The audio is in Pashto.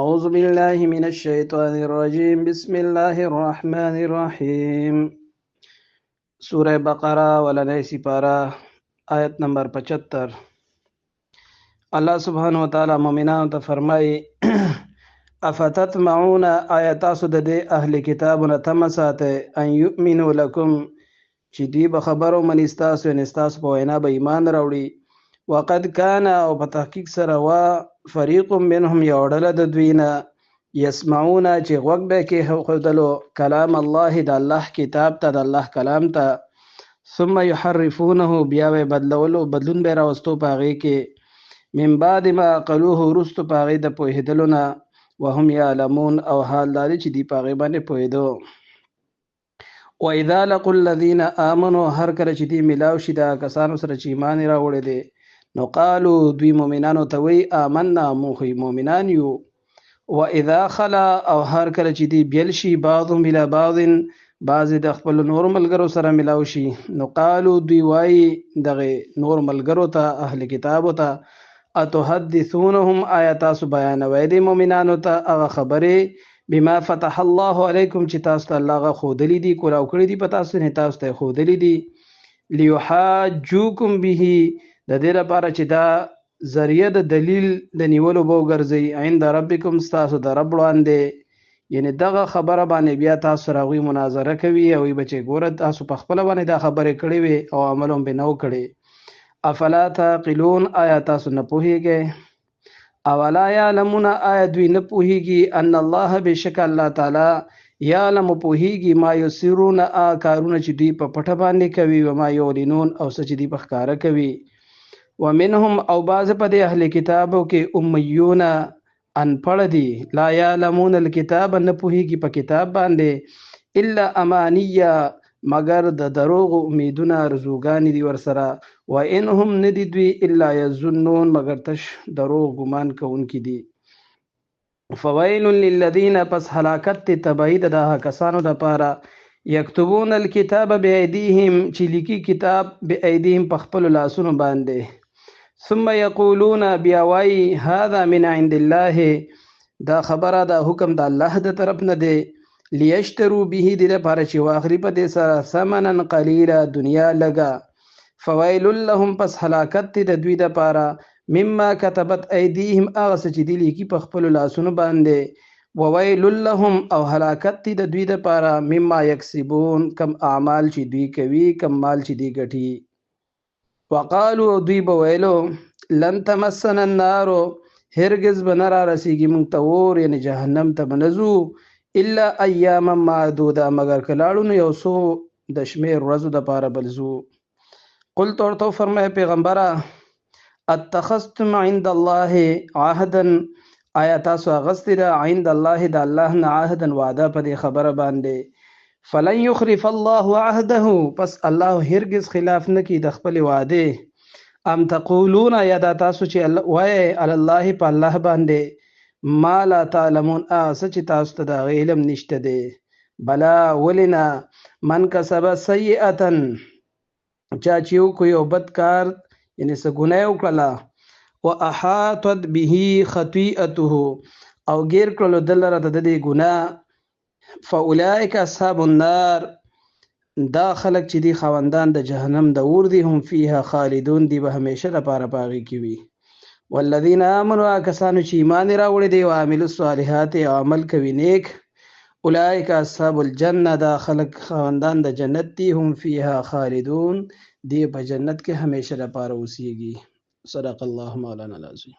أعوذ بالله من الشيطان الرجيم بسم الله الرحمن الرحيم سورة بقرة ولنئی سپارہ آیت نمبر 75 اللہ سبحانہ وتعالی مومنان ته فرمائی افتتمعون آیات سود دے اہل کتابنا تمسات ان یؤمنوا لکم چې دی به خبرو من استاسو ان استاسو په وینا به ایمان راوړي وقد كان او په تحقیق سره وا فریق منهم یوډله د دوینا یسمعون چې غوږ به کې خودلو کلام الله د الله کتاب ته د الله کلام ته ثم يحرفونه بیا به بدلون به راوستو پاغي کې من بعد ما قلوه رستو پاغي د پوهیدلو نه وهم یعلمون او حال داري چې دی پاغي باندې پوهیدو وَإِذَا لَقُوا الَّذِينَ آمَنُوا هر کله چې دی ملاو شي دا کسانو سره چې ایمان راوړی دی نو قالو دوی مؤمنانو ته وی آمنا موږ مؤمنان یو وَإِذَا خَلَا او هر کله چې دی بیل شي بعضهم الى بعض بعض د خپل نور ملګرو سره ملاو شي نو قالو دوی وای دغه نور ملګرو ته اهل کتابو ته اتحدثونهم آیات بیانوي د مؤمنانو ته هغه خبره بما فتح الله علیکم چې تاسو ته الله غ خودلی دي کولاو کړی دي پتا تاسو نه تاسو ته خودلی دي لیحاجوکم به د دې لپاره چې دا ذریعہ د دلیل د نیولو بو ګرځي عند ربکم تاسو د رب وړاندې یعنی دغه خبره باندې بیا تاسو راوي مناظره کوي او بچي ګوره تاسو په خپل باندې دا خبره کړې وي او عملوم به نو کړي افلا تعقلون آیا تاسو نه پوهیږئ اولا یعلمون آیا دوی نه پوهیږي ان الله بشک الله تعالی یعلم پوهیږي ما یسرون کارونه چې دوی په پټه باندې کوي و ما یعلنون او څه چې دوی په ښکاره کوي ومنهم او بعض په د اهل کتابو کې امیون انپړ دي لا یعلمون الکتاب نه پوهیږي په کتاب باندې الا امانیه مگر د دروغ امیدونه رزوګانی دي ورسره و انهم ندی دوی الا یظنون مگر تش دروغ ګمان کوونکي دي فویل للذین پس هلاکت تبعید د کسانو د پاره یكتبون الكتاب بأيديهم چې لیکي کتاب بأيديهم په خپل لاسونو باندې ثم یقولون بیاوای هذا من عند الله دا خبره دا حکم د الله د طرف نه دی لیشترو به د لپاره چې واخلي په دې سره ثمنا قلیلا دنیا لګا فویل لهم پس هلاکت د دوی د پاره مما كتبت ايديهم اغه چې دی لیکي په خپل لاسونو باندې وویل لهم او هلاکت د دوی د پاره مما یکسبون کم اعمال چې دوی کوي کم مال چې دی ګټي وقالو دوی بویلو لن تمسنا النار هرگز بنرا رسیږي مونږ ته اور یعنی جهنم ته بنزو الا ایاما معدوده مگر کلاړو نو یو سو د شمیر ورځو د پاره بلزو قلت ورته فرمای پیغمبره اتخذتم عند الله عهدا آیا تاسو غستره عند الله د الله نه عهدا وعده په خبره باندې فلن يخلف الله عهده پس الله هرگز خلاف نکي د خپل وعده ام تقولون یا دا تاسو چې وای علی الله په الله باندې ما لا تعلمون سچ تاسو ته د علم نشته دی بلا ولنا من کسب سیئه چا چې کو یو بد کار یعنی څه ګناه وکړه واحاطت به خطیئته او غیر کړلو دلره د دې ګناه فاولئک اصحاب النار دا خلق چې دی خوندان د جهنم د اور دي هم فيها خالدون دی به همیشه لپاره باغی کوي والذین آمنوا کسانو چې ایمان راوړي دي او عملوا الصالحات او عمل کوي نیک اولئک اصحاب الجنه دا خلق خوندان د جنت دي هم فيها خالدون دی په جنت کې همیشه لپاره اوسېږي صدق الله مولانا العظیم